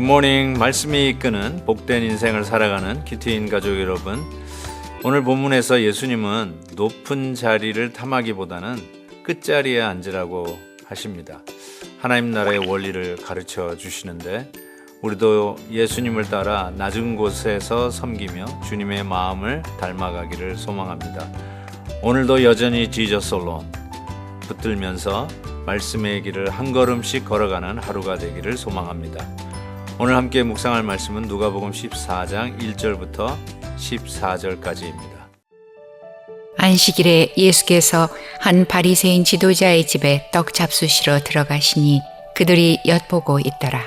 굿모닝. 말씀이 이끄는 복된 인생을 살아가는 큐티인 가족 여러분, 오늘 본문에서 예수님은 높은 자리를 탐하기보다는 끝자리에 앉으라고 하십니다. 하나님 나라의 원리를 가르쳐 주시는데 우리도 예수님을 따라 낮은 곳에서 섬기며 주님의 마음을 닮아가기를 소망합니다. 오늘도 여전히 Jesus alone 붙들면서 말씀의 길을 한 걸음씩 걸어가는 하루가 되기를 소망합니다. 오늘 함께 묵상할 말씀은 누가복음 14장 1절부터 14절까지입니다. 안식일에 예수께서 한 바리새인 지도자의 집에 떡 잡수시러 들어가시니 그들이 엿보고 있더라.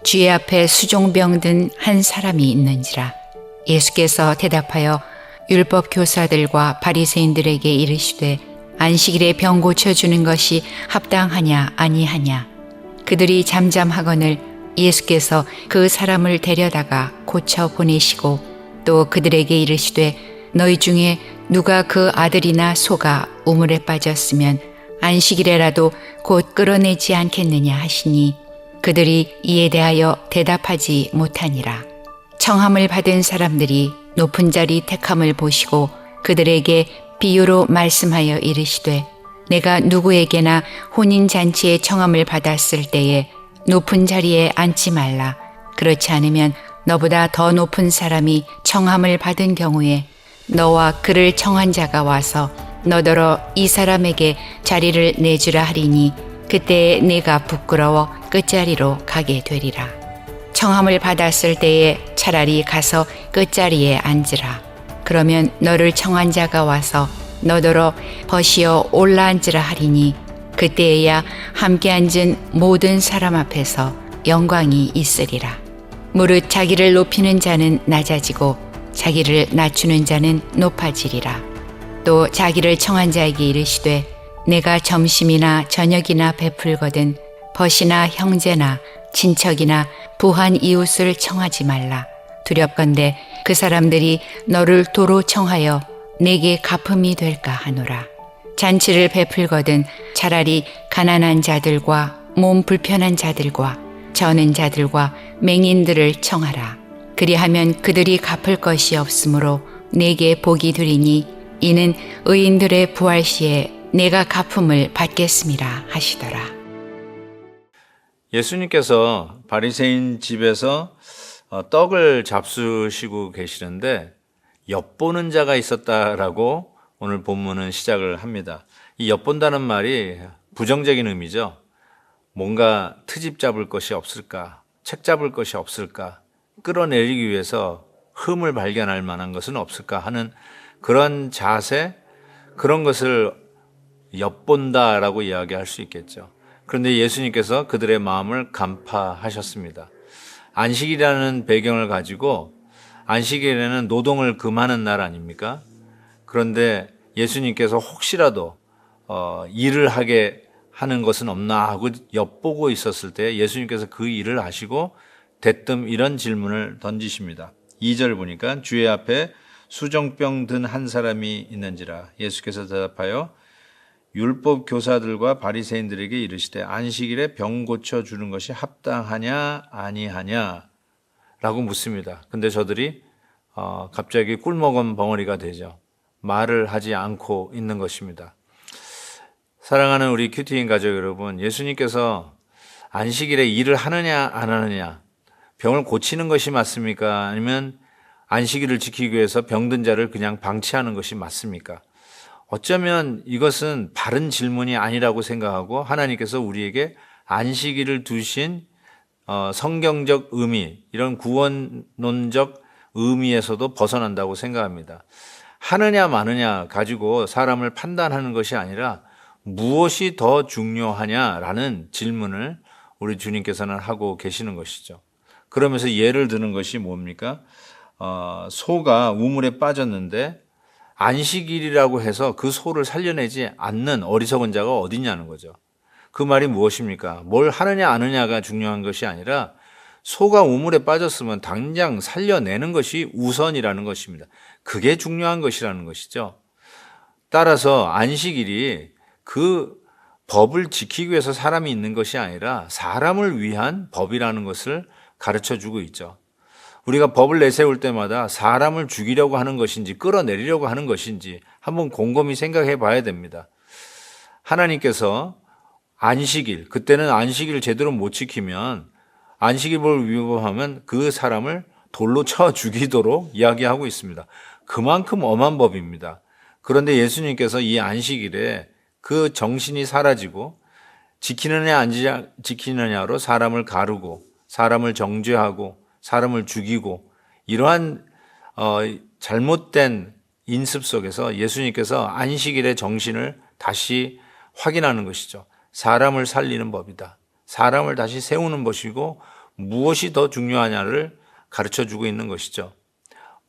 주의 앞에 수종병 든 한 사람이 있는지라. 예수께서 대답하여 율법 교사들과 바리새인들에게 이르시되 안식일에 병 고쳐주는 것이 합당하냐 아니하냐. 그들이 잠잠하거늘 예수께서 그 사람을 데려다가 고쳐 보내시고 또 그들에게 이르시되 너희 중에 누가 그 아들이나 소가 우물에 빠졌으면 안식일에라도 곧 끌어내지 않겠느냐 하시니 그들이 이에 대하여 대답하지 못하니라. 청함을 받은 사람들이 높은 자리 택함을 보시고 그들에게 비유로 말씀하여 이르시되 내가 누구에게나 혼인잔치에 청함을 받았을 때에 높은 자리에 앉지 말라. 그렇지 않으면 너보다 더 높은 사람이 청함을 받은 경우에 너와 그를 청한 자가 와서 너더러 이 사람에게 자리를 내주라 하리니 그때에 네가 부끄러워 끝자리로 가게 되리라. 청함을 받았을 때에 차라리 가서 끝자리에 앉으라. 그러면 너를 청한 자가 와서 너더러 벗이어 올라앉으라 하리니 그때에야 함께 앉은 모든 사람 앞에서 영광이 있으리라. 무릇 자기를 높이는 자는 낮아지고 자기를 낮추는 자는 높아지리라. 또 자기를 청한 자에게 이르시되 내가 점심이나 저녁이나 베풀거든 벗이나 형제나 친척이나 부한 이웃을 청하지 말라. 두렵건대 그 사람들이 너를 도로 청하여 내게 갚음이 될까 하노라. 잔치를 베풀거든 차라리 가난한 자들과 몸 불편한 자들과 저는 자들과 맹인들을 청하라. 그리하면 그들이 갚을 것이 없으므로 내게 복이 되리니 이는 의인들의 부활 시에 내가 갚음을 받겠음이라 하시더라. 예수님께서 바리새인 집에서 떡을 잡수시고 계시는데 엿보는 자가 있었다라고 오늘 본문은 시작을 합니다. 이 엿본다는 말이 부정적인 의미죠. 뭔가 트집 잡을 것이 없을까, 책 잡을 것이 없을까, 끌어내리기 위해서 흠을 발견할 만한 것은 없을까 하는 그런 자세, 그런 것을 엿본다라고 이야기할 수 있겠죠. 그런데 예수님께서 그들의 마음을 간파하셨습니다. 안식이라는 배경을 가지고 안식일에는 노동을 금하는 날 아닙니까? 그런데 예수님께서 혹시라도 일을 하게 하는 것은 없나 하고 엿보고 있었을 때 예수님께서 그 일을 아시고 대뜸 이런 질문을 던지십니다. 2절 보니까 주의 앞에 수종병 든 한 사람이 있는지라. 예수께서 대답하여 율법 교사들과 바리새인들에게 이르시되 안식일에 병 고쳐 주는 것이 합당하냐 아니하냐 라고 묻습니다. 근데 저들이 갑자기 꿀먹은 벙어리가 되죠. 말을 하지 않고 있는 것입니다. 사랑하는 우리 큐티인 가족 여러분, 예수님께서 안식일에 일을 하느냐 안 하느냐, 병을 고치는 것이 맞습니까? 아니면 안식일을 지키기 위해서 병든 자를 그냥 방치하는 것이 맞습니까? 어쩌면 이것은 바른 질문이 아니라고 생각하고 하나님께서 우리에게 안식일을 두신 성경적 의미, 이런 구원론적 의미에서도 벗어난다고 생각합니다. 하느냐 마느냐 가지고 사람을 판단하는 것이 아니라 무엇이 더 중요하냐라는 질문을 우리 주님께서는 하고 계시는 것이죠. 그러면서 예를 드는 것이 뭡니까? 소가 우물에 빠졌는데 안식일이라고 해서 그 소를 살려내지 않는 어리석은 자가 어딨냐는 거죠. 그 말이 무엇입니까? 뭘 하느냐 안 하느냐가 중요한 것이 아니라 소가 우물에 빠졌으면 당장 살려내는 것이 우선이라는 것입니다. 그게 중요한 것이라는 것이죠. 따라서 안식일이 그 법을 지키기 위해서 사람이 있는 것이 아니라 사람을 위한 법이라는 것을 가르쳐 주고 있죠. 우리가 법을 내세울 때마다 사람을 죽이려고 하는 것인지 끌어내리려고 하는 것인지 한번 곰곰이 생각해 봐야 됩니다. 하나님께서 안식일, 그때는 안식일을 제대로 못 지키면 안식일을 위반하면 그 사람을 돌로 쳐 죽이도록 이야기하고 있습니다. 그만큼 엄한 법입니다. 그런데 예수님께서 이 안식일에 그 정신이 사라지고 지키느냐 안 지키느냐로 사람을 가르고 사람을 정죄하고 사람을 죽이고 이러한 잘못된 인습 속에서 예수님께서 안식일의 정신을 다시 확인하는 것이죠. 사람을 살리는 법이다. 사람을 다시 세우는 것이고 무엇이 더 중요하냐를 가르쳐주고 있는 것이죠.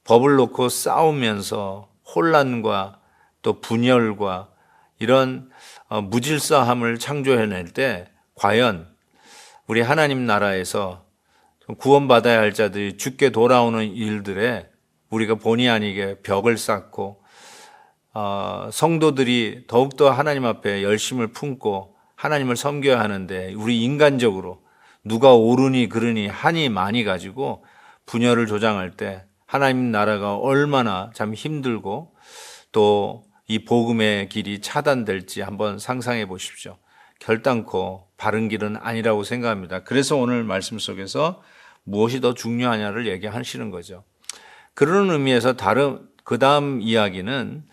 법을 놓고 싸우면서 혼란과 또 분열과 이런 무질서함을 창조해낼 때 과연 우리 하나님 나라에서 구원받아야 할 자들이 죽게 돌아오는 일들에 우리가 본의 아니게 벽을 쌓고 성도들이 더욱더 하나님 앞에 열심을 품고 하나님을 섬겨야 하는데 우리 인간적으로 누가 옳으니 그르니 한이 많이 가지고 분열을 조장할 때 하나님 나라가 얼마나 참 힘들고 또 이 복음의 길이 차단될지 한번 상상해 보십시오. 결단코 바른 길은 아니라고 생각합니다. 그래서 오늘 말씀 속에서 무엇이 더 중요하냐를 얘기하시는 거죠. 그런 의미에서 그 다음 이야기는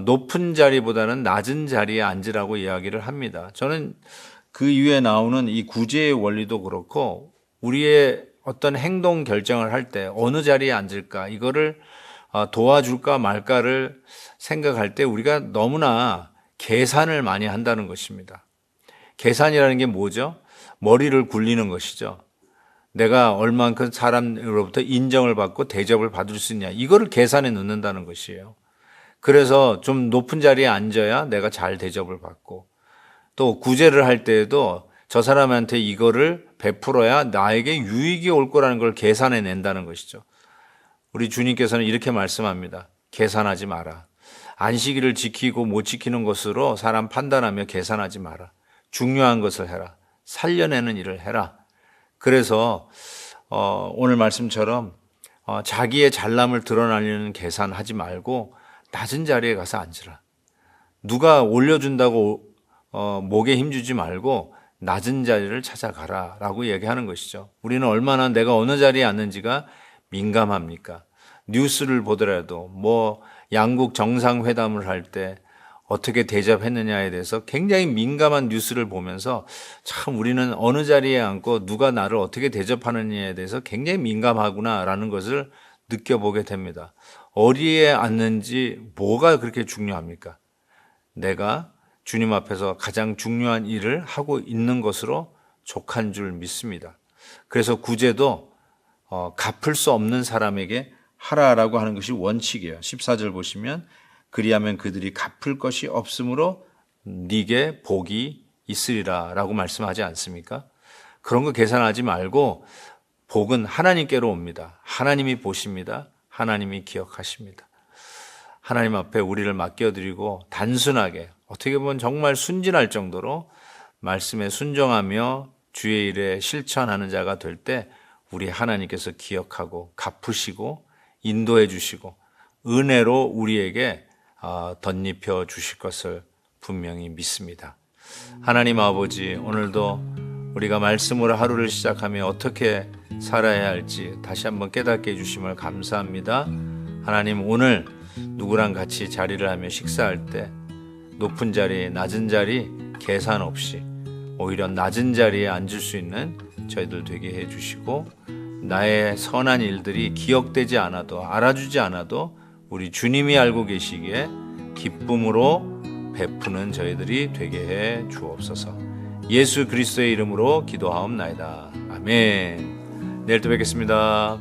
높은 자리보다는 낮은 자리에 앉으라고 이야기를 합니다. 저는 그 이후에 나오는 이 구제의 원리도 그렇고 우리의 어떤 행동 결정을 할 때 어느 자리에 앉을까 이거를 도와줄까 말까를 생각할 때 우리가 너무나 계산을 많이 한다는 것입니다. 계산이라는 게 뭐죠? 머리를 굴리는 것이죠. 내가 얼만큼 사람으로부터 인정을 받고 대접을 받을 수 있냐 이거를 계산에 넣는다는 것이에요. 그래서 좀 높은 자리에 앉아야 내가 잘 대접을 받고 또 구제를 할 때에도 저 사람한테 이거를 베풀어야 나에게 유익이 올 거라는 걸 계산해 낸다는 것이죠. 우리 주님께서는 이렇게 말씀합니다. 계산하지 마라. 안식일을 지키고 못 지키는 것으로 사람 판단하며 계산하지 마라. 중요한 것을 해라. 살려내는 일을 해라. 그래서 오늘 말씀처럼 자기의 잘남을 드러내려는 계산하지 말고 낮은 자리에 가서 앉으라. 누가 올려준다고 목에 힘주지 말고 낮은 자리를 찾아가라 라고 얘기하는 것이죠. 우리는 얼마나 내가 어느 자리에 앉는지가 민감합니까? 뉴스를 보더라도 양국 정상회담을 할 때 어떻게 대접했느냐에 대해서 굉장히 민감한 뉴스를 보면서 참 우리는 어느 자리에 앉고 누가 나를 어떻게 대접하느냐에 대해서 굉장히 민감하구나라는 것을 느껴보게 됩니다. 어디에 앉는지 뭐가 그렇게 중요합니까? 내가 주님 앞에서 가장 중요한 일을 하고 있는 것으로 족한 줄 믿습니다. 그래서 구제도 갚을 수 없는 사람에게 하라라고 하는 것이 원칙이에요. 14절 보시면 그리하면 그들이 갚을 것이 없으므로 네게 복이 있으리라 라고 말씀하지 않습니까? 그런 거 계산하지 말고 복은 하나님께로 옵니다. 하나님이 보십니다. 하나님이 기억하십니다. 하나님 앞에 우리를 맡겨드리고 단순하게 어떻게 보면 정말 순진할 정도로 말씀에 순종하며 주의 일에 실천하는 자가 될 때 우리 하나님께서 기억하고 갚으시고 인도해 주시고 은혜로 우리에게 덧입혀 주실 것을 분명히 믿습니다. 하나님 아버지, 오늘도 우리가 말씀으로 하루를 시작하며 어떻게 살아야 할지 다시 한번 깨닫게 해주심을 감사합니다. 하나님, 오늘 누구랑 같이 자리를 하며 식사할 때 높은 자리, 낮은 자리 계산 없이 오히려 낮은 자리에 앉을 수 있는 저희들 되게 해주시고 나의 선한 일들이 기억되지 않아도 알아주지 않아도 우리 주님이 알고 계시기에 기쁨으로 베푸는 저희들이 되게 해 주옵소서. 예수 그리스도의 이름으로 기도하옵나이다. 아멘. 내일 또 뵙겠습니다.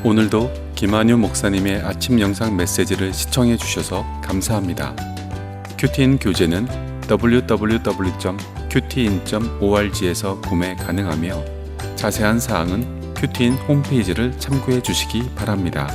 오늘도 김한유 목사님의 아침 영상 메시지를 시청해 주셔서 감사합니다. 큐티인 교재는 www.qtin.org에서 구매 가능하며 자세한 사항은 큐티인 홈페이지를 참고해 주시기 바랍니다.